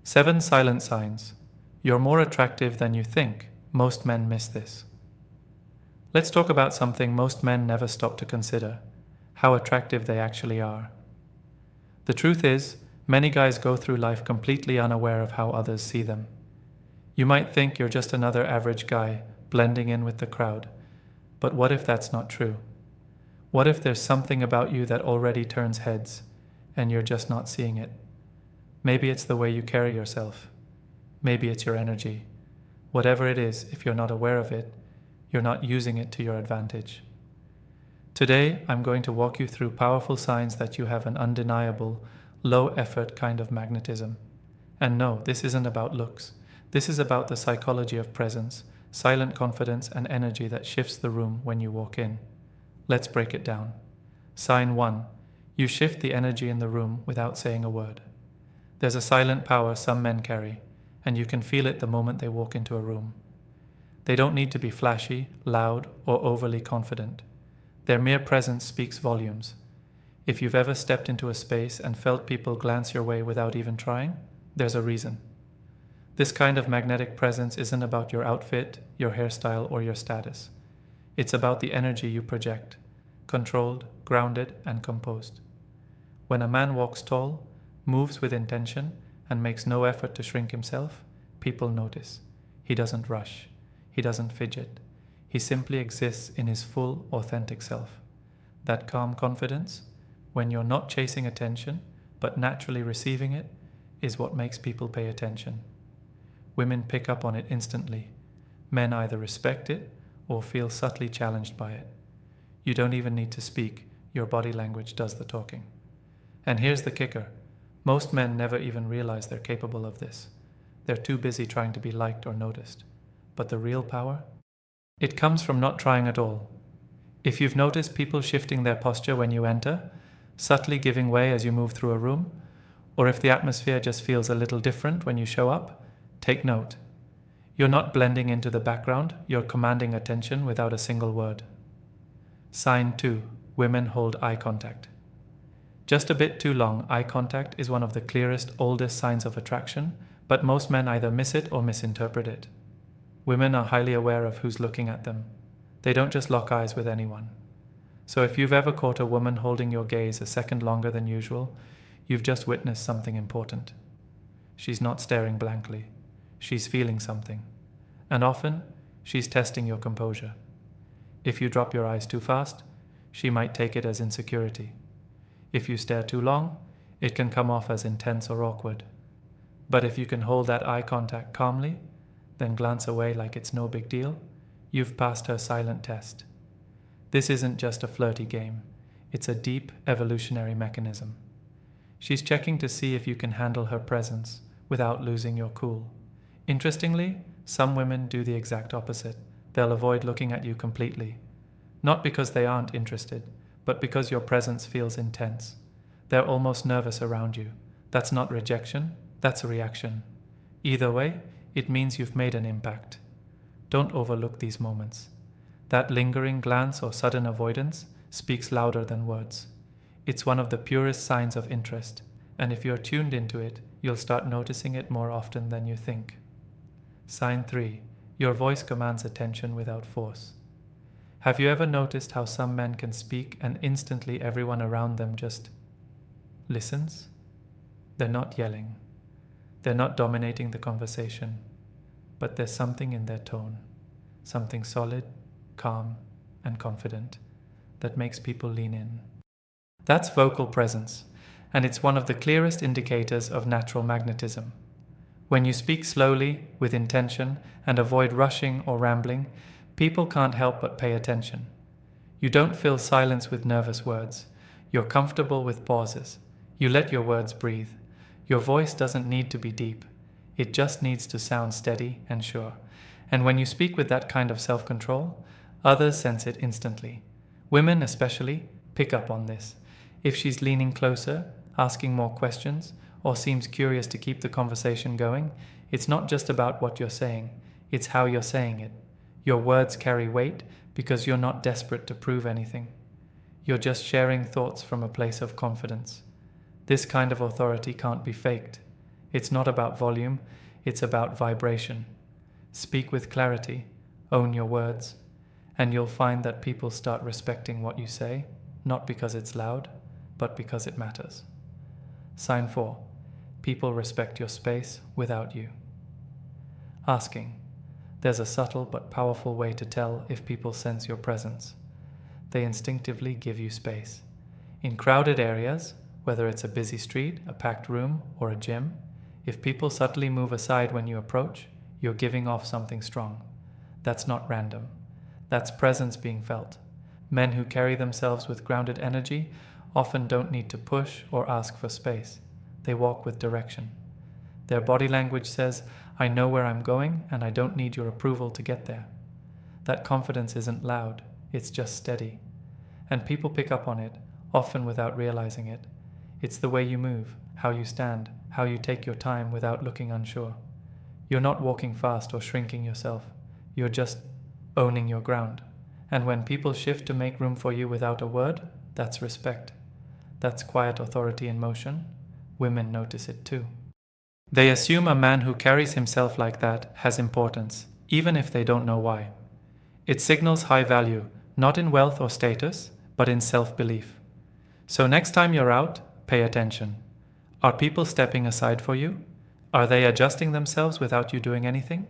7 silent signs. You're more attractive than you think. Most men miss this. Let's talk about something most men never stop to consider: how attractive they actually are. The truth is, many guys go through life completely unaware of how others see them. You might think you're just another average guy, blending in with the crowd. But what if that's not true? What if there's something about you that already turns heads, and you're just not seeing it? Maybe it's the way you carry yourself. Maybe it's your energy. Whatever it is, if you're not aware of it, you're not using it to your advantage. Today, I'm going to walk you through powerful signs that you have an undeniable, low-effort kind of magnetism. And no, this isn't about looks. This is about the psychology of presence, silent confidence, and energy that shifts the room when you walk in. Let's break it down. Sign 1. You shift the energy in the room without saying a word. There's a silent power some men carry, and you can feel it the moment they walk into a room. They don't need to be flashy, loud, or overly confident. Their mere presence speaks volumes. If you've ever stepped into a space and felt people glance your way without even trying, there's a reason. This kind of magnetic presence isn't about your outfit, your hairstyle, or your status. It's about the energy you project, controlled, grounded, and composed. When a man walks tall, moves with intention, and makes no effort to shrink himself, people notice. He doesn't rush. He doesn't fidget. He simply exists in his full, authentic self. That calm confidence, when you're not chasing attention, but naturally receiving it, is what makes people pay attention. Women pick up on it instantly. Men either respect it or feel subtly challenged by it. You don't even need to speak. Your body language does the talking. And here's the kicker. Most men never even realize they're capable of this. They're too busy trying to be liked or noticed. But the real power? It comes from not trying at all. If you've noticed people shifting their posture when you enter, subtly giving way as you move through a room, or if the atmosphere just feels a little different when you show up, take note. You're not blending into the background, you're commanding attention without a single word. Sign 2. Women hold eye contact. Just a bit too long, eye contact is one of the clearest, oldest signs of attraction, but most men either miss it or misinterpret it. Women are highly aware of who's looking at them. They don't just lock eyes with anyone. So if you've ever caught a woman holding your gaze a second longer than usual, you've just witnessed something important. She's not staring blankly. She's feeling something. And often, she's testing your composure. If you drop your eyes too fast, she might take it as insecurity. If you stare too long, it can come off as intense or awkward. But if you can hold that eye contact calmly, then glance away like it's no big deal, you've passed her silent test. This isn't just a flirty game. It's a deep evolutionary mechanism. She's checking to see if you can handle her presence without losing your cool. Interestingly, some women do the exact opposite. They'll avoid looking at you completely. Not because they aren't interested, but because your presence feels intense. They're almost nervous around you. That's not rejection, that's a reaction. Either way, it means you've made an impact. Don't overlook these moments. That lingering glance or sudden avoidance speaks louder than words. It's one of the purest signs of interest, and if you're tuned into it, you'll start noticing it more often than you think. Sign 3. Your voice commands attention without force. Have you ever noticed how some men can speak and instantly everyone around them just listens? They're not yelling. They're not dominating the conversation, but there's something in their tone, something solid, calm, and confident that makes people lean in. That's vocal presence, and it's one of the clearest indicators of natural magnetism. When you speak slowly, with intention, and avoid rushing or rambling, people can't help but pay attention. You don't fill silence with nervous words. You're comfortable with pauses. You let your words breathe. Your voice doesn't need to be deep. It just needs to sound steady and sure. And when you speak with that kind of self-control, others sense it instantly. Women especially pick up on this. If she's leaning closer, asking more questions, or seems curious to keep the conversation going, it's not just about what you're saying, it's how you're saying it. Your words carry weight because you're not desperate to prove anything. You're just sharing thoughts from a place of confidence. This kind of authority can't be faked. It's not about volume, it's about vibration. Speak with clarity, own your words, and you'll find that people start respecting what you say, not because it's loud, but because it matters. Sign 4. People respect your space without you. Asking. There's a subtle but powerful way to tell if people sense your presence. They instinctively give you space. In crowded areas, whether it's a busy street, a packed room, or a gym, if people subtly move aside when you approach, you're giving off something strong. That's not random. That's presence being felt. Men who carry themselves with grounded energy often don't need to push or ask for space. They walk with direction. Their body language says, I know where I'm going and I don't need your approval to get there. That confidence isn't loud, it's just steady. And people pick up on it, often without realizing it. It's the way you move, how you stand, how you take your time without looking unsure. You're not walking fast or shrinking yourself. You're just owning your ground. And when people shift to make room for you without a word, that's respect. That's quiet authority in motion. Women notice it too. They assume a man who carries himself like that has importance, even if they don't know why. It signals high value, not in wealth or status, but in self-belief. So next time you're out, pay attention. Are people stepping aside for you? Are they adjusting themselves without you doing anything?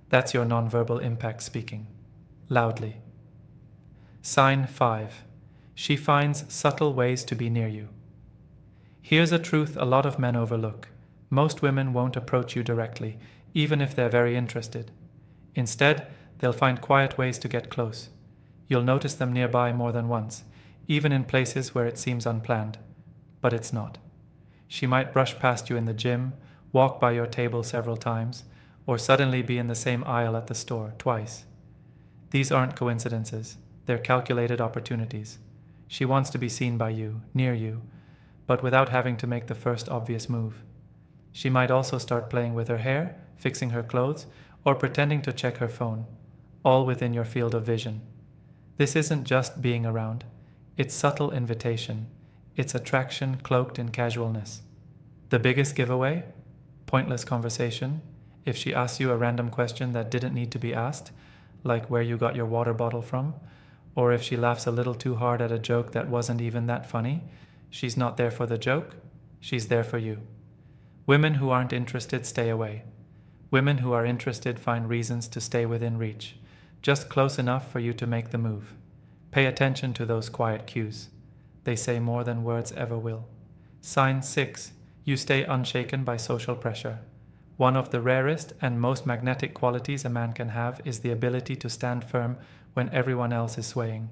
That's your nonverbal impact speaking. Loudly. Sign 5. She finds subtle ways to be near you. Here's a truth a lot of men overlook. Most women won't approach you directly, even if they're very interested. Instead, they'll find quiet ways to get close. You'll notice them nearby more than once, even in places where it seems unplanned. But it's not. She might brush past you in the gym, walk by your table several times, or suddenly be in the same aisle at the store twice. These aren't coincidences. They're calculated opportunities. She wants to be seen by you, near you, but without having to make the first obvious move. She might also start playing with her hair, fixing her clothes, or pretending to check her phone, all within your field of vision. This isn't just being around. It's subtle invitation. It's attraction cloaked in casualness. The biggest giveaway? Pointless conversation. If she asks you a random question that didn't need to be asked, like where you got your water bottle from, or if she laughs a little too hard at a joke that wasn't even that funny, she's not there for the joke, she's there for you. Women who aren't interested stay away. Women who are interested find reasons to stay within reach, just close enough for you to make the move. Pay attention to those quiet cues. They say more than words ever will. Sign 6. You stay unshaken by social pressure. One of the rarest and most magnetic qualities a man can have is the ability to stand firm when everyone else is swaying.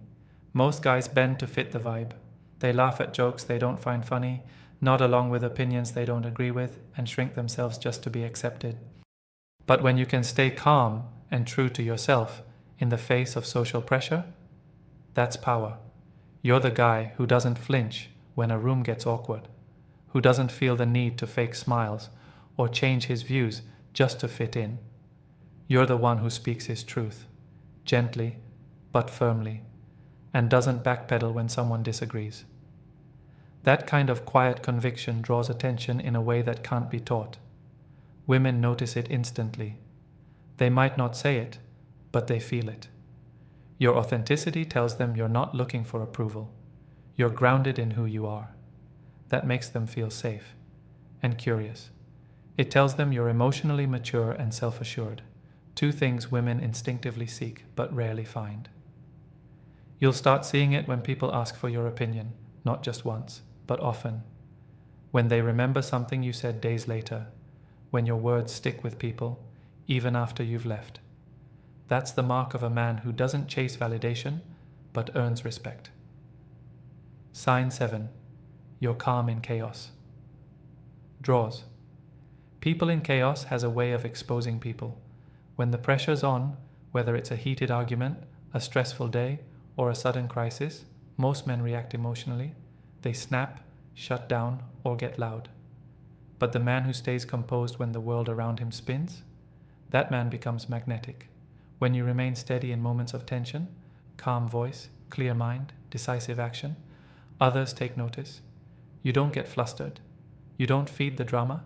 Most guys bend to fit the vibe. They laugh at jokes they don't find funny, nod along with opinions they don't agree with, and shrink themselves just to be accepted. But when you can stay calm and true to yourself in the face of social pressure, that's power. You're the guy who doesn't flinch when a room gets awkward, who doesn't feel the need to fake smiles or change his views just to fit in. You're the one who speaks his truth, gently but firmly, and doesn't backpedal when someone disagrees. That kind of quiet conviction draws attention in a way that can't be taught. Women notice it instantly. They might not say it, but they feel it. Your authenticity tells them you're not looking for approval. You're grounded in who you are. That makes them feel safe and curious. It tells them you're emotionally mature and self-assured, two things women instinctively seek but rarely find. You'll start seeing it when people ask for your opinion, not just once, but often. When they remember something you said days later, when your words stick with people, even after you've left. That's the mark of a man who doesn't chase validation, but earns respect. Sign 7. You're calm in chaos. Draws. People in chaos has a way of exposing people. When the pressure's on, whether it's a heated argument, a stressful day, or a sudden crisis, most men react emotionally. They snap, shut down, or get loud. But the man who stays composed when the world around him spins, that man becomes magnetic. When you remain steady in moments of tension, calm voice, clear mind, decisive action, others take notice. You don't get flustered. You don't feed the drama.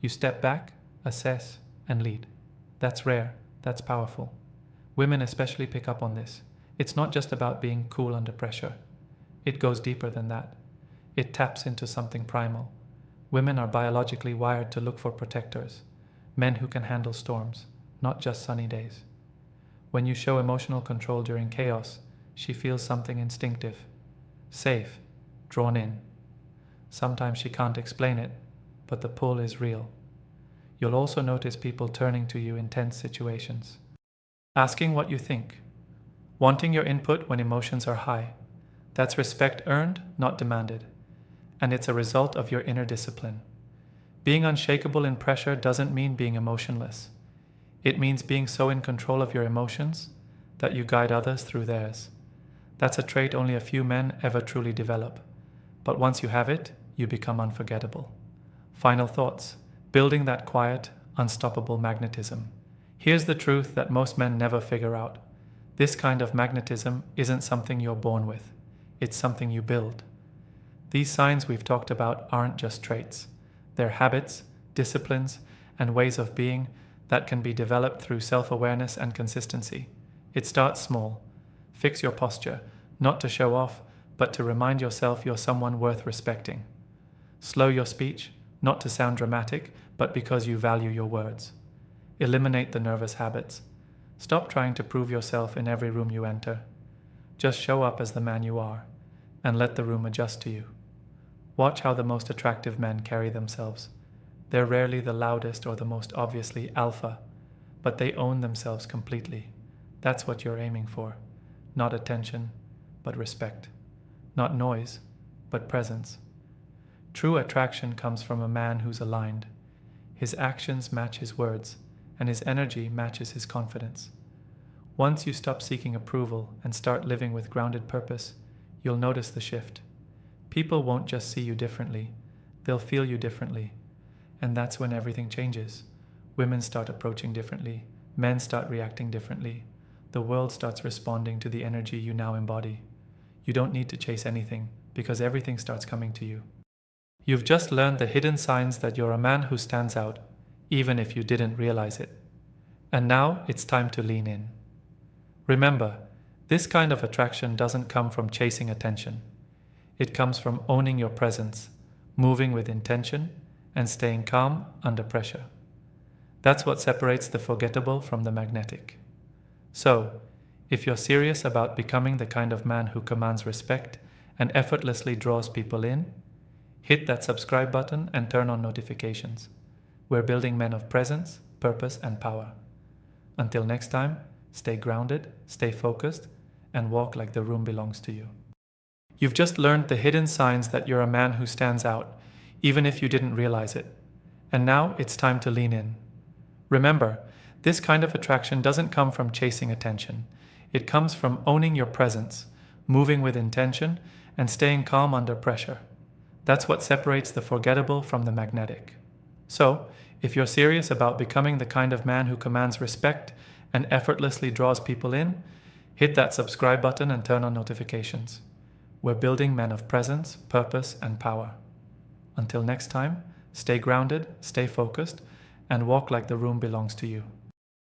You step back, assess, and lead. That's rare, that's powerful. Women especially pick up on this. It's not just about being cool under pressure. It goes deeper than that. It taps into something primal. Women are biologically wired to look for protectors, men who can handle storms, not just sunny days. When you show emotional control during chaos, she feels something instinctive, safe, drawn in. Sometimes she can't explain it, but the pull is real. You'll also notice people turning to you in tense situations, asking what you think, wanting your input when emotions are high. That's respect earned, not demanded. And it's a result of your inner discipline. Being unshakable in pressure doesn't mean being emotionless. It means being so in control of your emotions that you guide others through theirs. That's a trait only a few men ever truly develop. But once you have it, you become unforgettable. Final thoughts. Building that quiet, unstoppable magnetism. Here's the truth that most men never figure out. This kind of magnetism isn't something you're born with. It's something you build. These signs we've talked about aren't just traits. They're habits, disciplines, and ways of being that can be developed through self-awareness and consistency. It starts small. Fix your posture, not to show off, but to remind yourself you're someone worth respecting. Slow your speech, not to sound dramatic, but because you value your words. Eliminate the nervous habits. Stop trying to prove yourself in every room you enter. Just show up as the man you are, and let the room adjust to you. Watch how the most attractive men carry themselves. They're rarely the loudest or the most obviously alpha, but they own themselves completely. That's what you're aiming for. Not attention, but respect. Not noise, but presence. True attraction comes from a man who's aligned. His actions match his words, and his energy matches his confidence. Once you stop seeking approval and start living with grounded purpose, you'll notice the shift. People won't just see you differently, they'll feel you differently. And that's when everything changes. Women start approaching differently, men start reacting differently. The world starts responding to the energy you now embody. You don't need to chase anything, because everything starts coming to you. You've just learned the hidden signs that you're a man who stands out, even if you didn't realize it. And now it's time to lean in. Remember, this kind of attraction doesn't come from chasing attention. It comes from owning your presence, moving with intention, and staying calm under pressure. That's what separates the forgettable from the magnetic. So, if you're serious about becoming the kind of man who commands respect and effortlessly draws people in, hit that subscribe button and turn on notifications. We're building men of presence, purpose, and power. Until next time, stay grounded, stay focused, and walk like the room belongs to you. You've just learned the hidden signs that you're a man who stands out, even if you didn't realize it. And now it's time to lean in. Remember, this kind of attraction doesn't come from chasing attention. It comes from owning your presence, moving with intention, and staying calm under pressure. That's what separates the forgettable from the magnetic. So, if you're serious about becoming the kind of man who commands respect and effortlessly draws people in, hit that subscribe button and turn on notifications. We're building men of presence, purpose, and power. Until next time, stay grounded, stay focused, and walk like the room belongs to you.